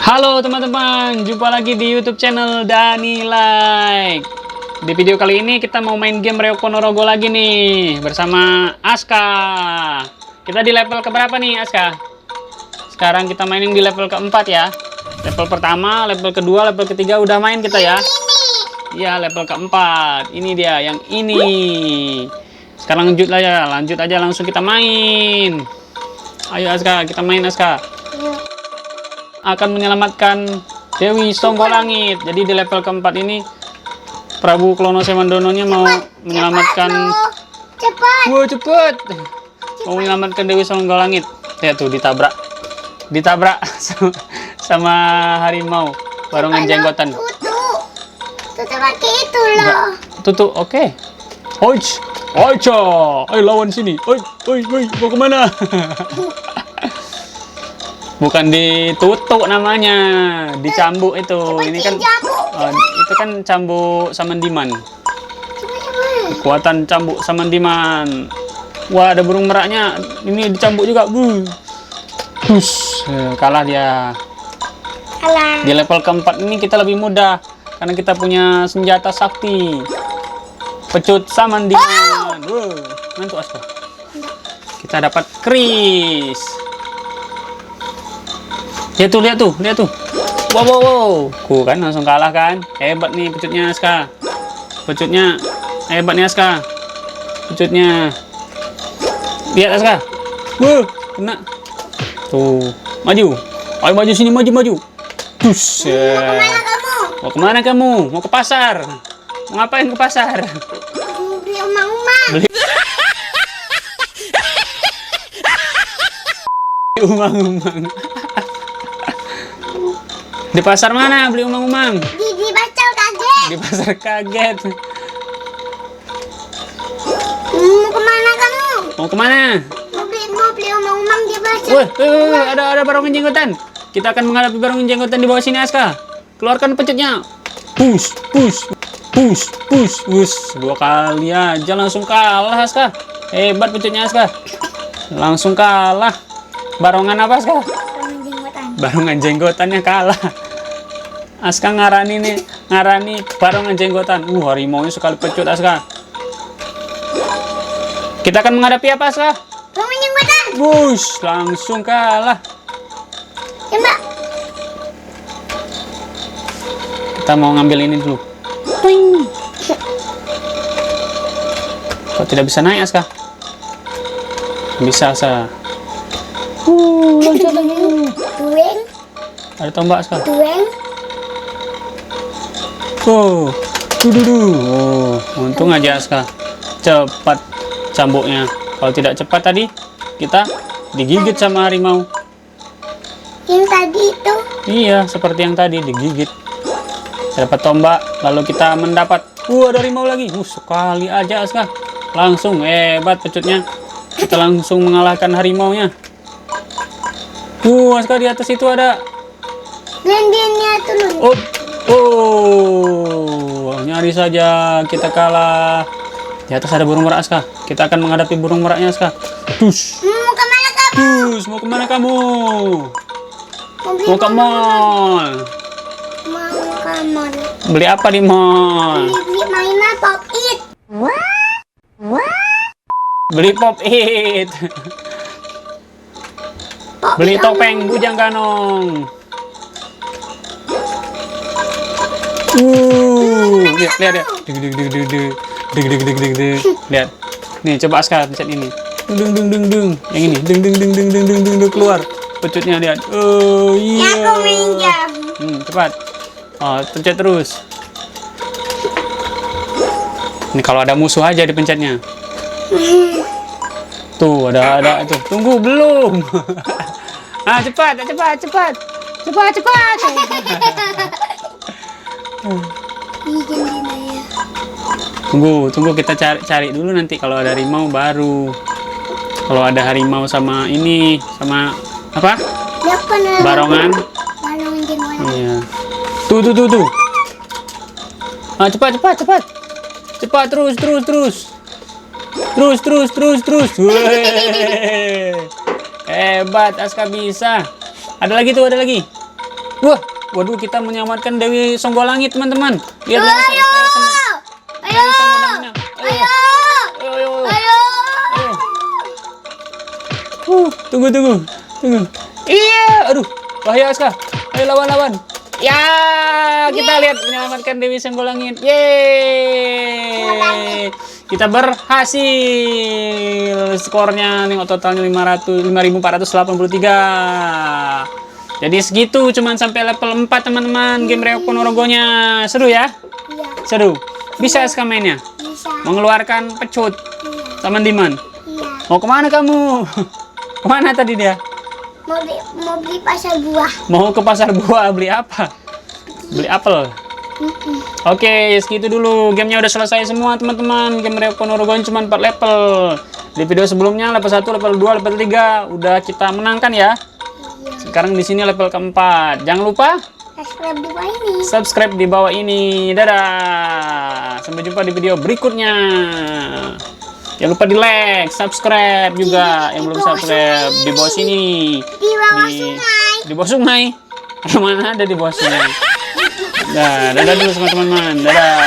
Halo teman-teman, jumpa lagi di YouTube channel Dani Like. Di video kali ini kita mau main game Reok Ponorogo lagi nih bersama Aska. Kita di level keberapa nih Aska? Sekarang kita mainin di level keempat ya. Level pertama, level kedua, level ketiga udah main kita ya. Iya, level keempat. Ini dia yang ini. Sekarang lanjut aja langsung kita main. Ayo Aska, kita main Aska. Akan menyelamatkan Dewi Songgolangit. Jadi di level keempat ini Prabu Klono Semandono-nya mau menyelamatkan. Cepat. Wow, cepet. Mau menyelamatkan Dewi Songgolangit. Lihat tuh ditabrak sama harimau barongan jenggotan. Tutu pakai itu loh. Tutu, oke. Hoish, oicho. Ayo lawan sini. Oi, mau kemana? Bukan ditutuk namanya, dicambuk itu. Ini kan itu kan cambuk Samandiman. Kekuatan cambuk Samandiman. Wah, ada burung meraknya. Ini dicambuk juga. Kalah dia. Kalah. Di level keempat ini kita lebih mudah karena kita punya senjata sakti. Pecut Samandiman. Mantu Aska. Kita dapat Kris. Lihat tuh. Wow. Kan langsung kalah kan. Hebat nih pecutnya Aska. Hebat nih Aska. Pecutnya. Lihat Aska. Kena. Tuh, maju. Ayo maju sini, maju. Dus. Mau kemana kamu? Mau ke pasar. Mau ngapain ke pasar? Beli umang-umang. Umang-umang. Di pasar mana beli umang-umang? Di pasar kaget. Di pasar kaget. Mau kemana kamu? Mau kemana? Mau beli umang-umang di pasar. Wih, ada barongan jenggotan. Kita akan menghadapi barongan jenggotan di bawah sini Aska. Keluarkan pecutnya. Push. Dua kali aja langsung kalah Aska. Hebat pecutnya Aska. Langsung kalah. Barongan apa Aska? Barongan jenggotannya kalah. Aska ngarani barongan jenggotan. Harimau nya sekali pecut Aska. Kita akan menghadapi apa Aska? Barongan jenggotan. Langsung kalah. Coba. Kita mau ngambil ini dulu. Kok tidak bisa naik Aska? Bisa Aska. Loncat lagi. Dueng. Ada tombak Aska. Dueng. Untung aja Aska cepat cambuknya. Kalau tidak cepat tadi kita digigit sama harimau. Yang tadi itu. Iya, seperti yang tadi digigit. Dapat tombak, lalu kita mendapat. Ada harimau lagi. Sekali aja Aska. Langsung hebat pecutnya. Kita langsung mengalahkan harimaunya. Aska di atas itu ada. Glendiannya turun. Nyaris saja kita kalah. Di atas ada burung merak Aska. Kita akan menghadapi burung meraknya Aska. Mau kemana kamu? Mau kemana kamu? Mau ke mall. Mau ke mall. Beli apa di mall? Beli mainan Pop It. Beli Pop It. Beli topeng Bujang Ganong. Lihat. Lihat. Nih, coba Aska pencet ini. Yang ini. Keluar. Pecutnya lihat. Iya. Aku minjam. Cepat. Pencet terus. Ini kalau ada musuh aja dipencetnya. Tuh, ada itu. Tunggu, belum. Cepat. Tunggu kita cari dulu nanti kalau ada harimau baru. Kalau ada harimau sama ini, sama apa? Barongan jenggotan. Iya. Tuh. Cepat terus. Hebat Aska bisa. Ada lagi. Wah, waduh, kita menyelamatkan Dewi Songgolangit, teman-teman. Lihat Ayo, langsung ayo, ayo, Ayo, ayo, ayo, ayo. ayo. Tunggu. Iya, aduh, bahaya Aska. Ayo lawan. Ya, kita lihat menyelamatkan Dewi Songgolangit. Yeay. Kita berhasil. Skornya nih totalnya 5483. Jadi segitu, cuman sampai level 4 teman-teman. Game Reok Ponorogonya seru ya? Iya, Seru. Bisa Aska mainnya? bisa. Mengeluarkan pecut. Iya, Taman Diman. iya. Mau kemana kamu? Kemana tadi dia? Mau beli pasar buah. Mau ke pasar buah beli apa? Beli apel. Oke, segitu dulu. Gamenya udah selesai semua teman-teman. Game Reok Ponorogo cuma 4 level. Di video sebelumnya level 1, level 2, level 3 udah kita menangkan ya. Sekarang di sini level keempat. Jangan lupa Subscribe di bawah ini. subscribe di bawah ini. Dadah. Sampai jumpa di video berikutnya. Jangan lupa di like, subscribe juga yang belum subscribe di bawah sini. Di bawah sungai. Di bawah sungai. Yang mana ada di bawah sungai? Dadah dulu sama teman-teman. Dadah.